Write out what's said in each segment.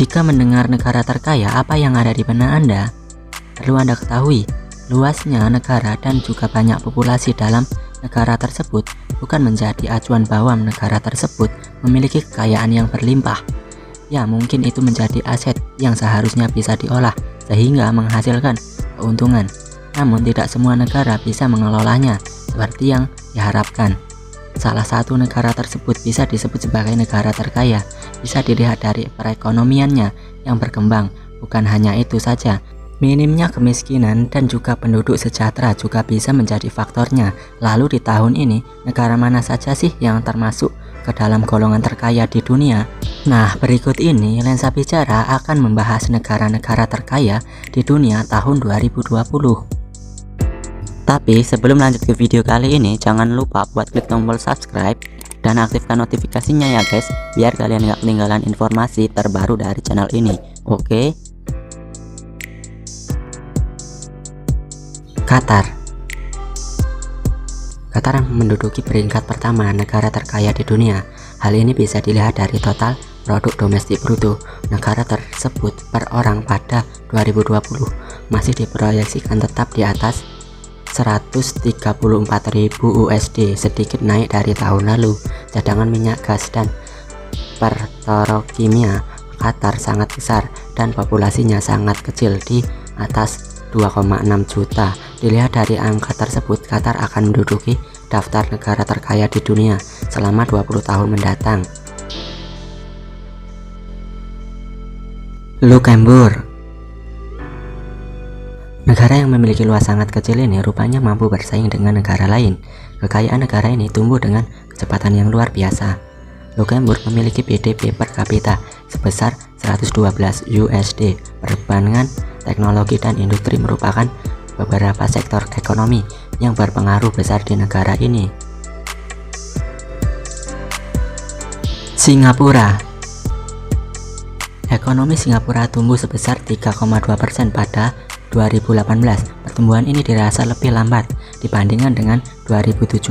Jika mendengar negara terkaya, apa yang ada di benak Anda? Perlu Anda ketahui, luasnya negara dan juga banyak populasi dalam negara tersebut bukan menjadi acuan bahwa negara tersebut memiliki kekayaan yang berlimpah. Ya, mungkin itu menjadi aset yang seharusnya bisa diolah sehingga menghasilkan keuntungan. Namun tidak semua negara bisa mengelolanya seperti yang diharapkan. Salah satu negara tersebut bisa disebut sebagai negara terkaya, bisa dilihat dari perekonomiannya yang berkembang. Bukan hanya itu saja, minimnya kemiskinan dan juga penduduk sejahtera juga bisa menjadi faktornya. Lalu di tahun ini, negara mana saja sih yang termasuk ke dalam golongan terkaya di dunia? Nah, berikut ini Lensa Bicara akan membahas negara-negara terkaya di dunia tahun 2020. Tapi sebelum lanjut ke video kali ini, jangan lupa buat klik tombol subscribe dan aktifkan notifikasinya ya guys, biar kalian gak ketinggalan informasi terbaru dari channel ini. Oke? Qatar menduduki peringkat pertama negara terkaya di dunia. Hal ini bisa dilihat dari total produk domestik bruto negara tersebut per orang pada 2020 masih diproyeksikan tetap di atas 134.000 USD, sedikit naik dari tahun lalu. Cadangan minyak, gas, dan petrokimia Qatar sangat besar dan populasinya sangat kecil di atas 2,6 juta. Dilihat dari angka tersebut, Qatar akan menduduki daftar negara terkaya di dunia selama 20 tahun mendatang. Luxembourg, negara yang memiliki luas sangat kecil ini rupanya mampu bersaing dengan negara lain. Kekayaan negara ini tumbuh dengan kecepatan yang luar biasa. Luxembourg memiliki PDB per kapita sebesar 112 USD. Perbankan, teknologi, dan industri merupakan beberapa sektor ekonomi yang berpengaruh besar di negara ini. Singapura, ekonomi Singapura tumbuh sebesar 3,2% pada 2018. Pertumbuhan ini dirasa lebih lambat dibandingkan dengan 2017,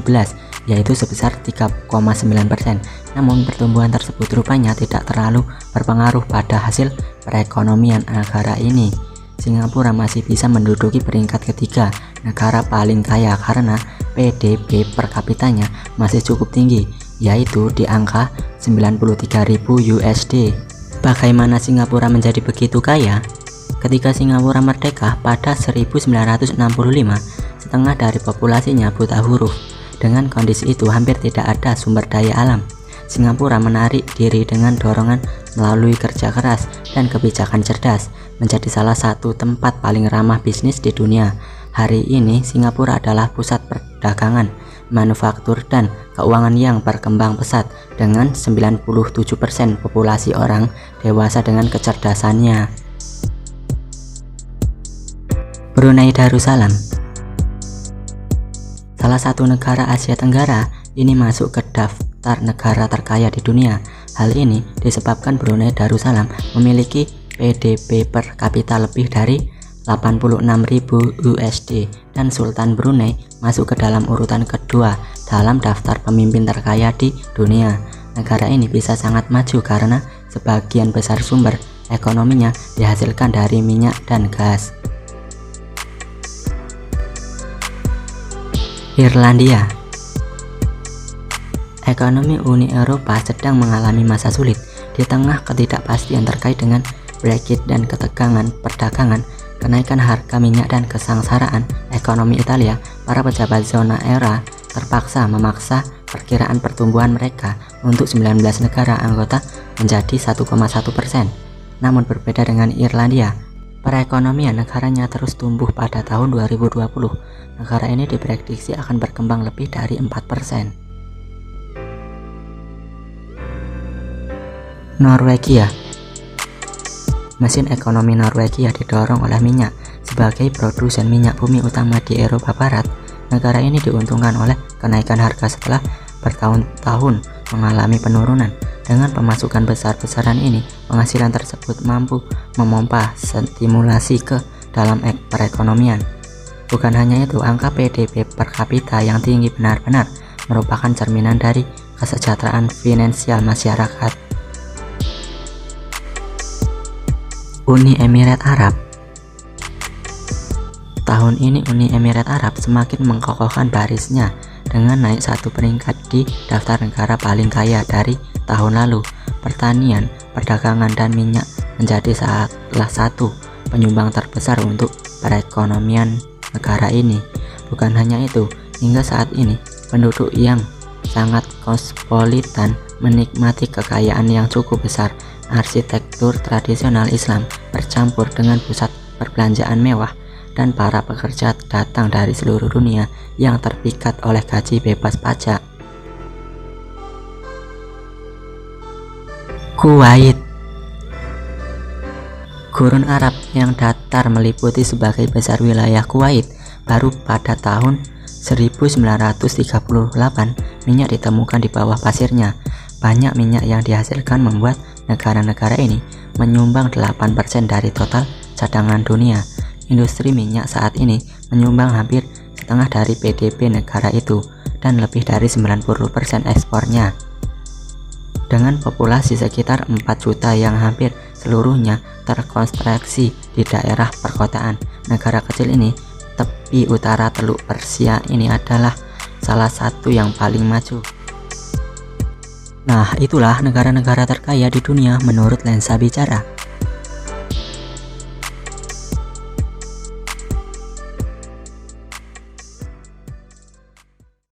yaitu sebesar 3,9%. Namun pertumbuhan tersebut rupanya tidak terlalu berpengaruh pada hasil perekonomian negara ini. Singapura masih bisa menduduki peringkat ketiga negara paling kaya karena PDB per kapitanya masih cukup tinggi, yaitu di angka 93.000 USD. Bagaimana Singapura menjadi begitu kaya? Ketika Singapura merdeka pada 1965, setengah dari populasinya buta huruf. Dengan kondisi itu, hampir tidak ada sumber daya alam. Singapura menarik diri dengan dorongan melalui kerja keras dan kebijakan cerdas, menjadi salah satu tempat paling ramah bisnis di dunia. Hari ini, Singapura adalah pusat perdagangan, manufaktur, dan keuangan yang berkembang pesat dengan 97% populasi orang dewasa dengan kecerdasannya. Brunei Darussalam, salah satu negara Asia Tenggara ini masuk ke daftar negara terkaya di dunia. Hal ini disebabkan Brunei Darussalam memiliki PDB per kapita lebih dari 86.000 USD dan Sultan Brunei masuk ke dalam urutan kedua dalam daftar pemimpin terkaya di dunia. Negara ini bisa sangat maju karena sebagian besar sumber ekonominya dihasilkan dari minyak dan gas. Irlandia, ekonomi Uni Eropa sedang mengalami masa sulit di tengah ketidakpastian terkait dengan Brexit dan ketegangan perdagangan, kenaikan harga minyak dan kesengsaraan ekonomi Italia. Para pejabat zona euro terpaksa memaksa perkiraan pertumbuhan mereka untuk 19 negara anggota menjadi 1,1%. Namun berbeda dengan Irlandia, perekonomian negaranya terus tumbuh pada tahun 2020. Negara ini diprediksi akan berkembang lebih dari 4%. Norwegia, mesin ekonomi Norwegia didorong oleh minyak. Sebagai produsen minyak bumi utama di Eropa Barat, negara ini diuntungkan oleh kenaikan harga setelah bertahun-tahun mengalami penurunan. Dengan pemasukan besar-besaran ini, penghasilan tersebut mampu memompa stimulasi ke dalam perekonomian. Bukan hanya itu, angka PDB per kapita yang tinggi benar-benar merupakan cerminan dari kesejahteraan finansial masyarakat. Uni Emirat Arab. Tahun ini Uni Emirat Arab semakin mengkokohkan barisnya dengan naik satu peringkat di daftar negara paling kaya dari tahun lalu. Pertanian, perdagangan, dan minyak menjadi salah satu penyumbang terbesar untuk perekonomian negara ini. Bukan hanya itu, hingga saat ini penduduk yang sangat kosmopolitan menikmati kekayaan yang cukup besar. Arsitektur tradisional Islam bercampur dengan pusat perbelanjaan mewah, dan para pekerja datang dari seluruh dunia yang terpikat oleh gaji bebas pajak. Kuwait. Gurun Arab yang datar meliputi sebagai besar wilayah Kuwait. Baru pada tahun 1938 minyak ditemukan di bawah pasirnya. Banyak minyak yang dihasilkan membuat negara-negara ini menyumbang 8% dari total cadangan dunia. Industri minyak saat ini menyumbang hampir setengah dari PDB negara itu dan lebih dari 90% ekspornya. Dengan populasi sekitar 4 juta yang hampir seluruhnya terkonstruksi di daerah perkotaan, negara kecil ini, tepi utara Teluk Persia ini adalah salah satu yang paling maju. Nah, itulah negara-negara terkaya di dunia menurut Lensa Bicara.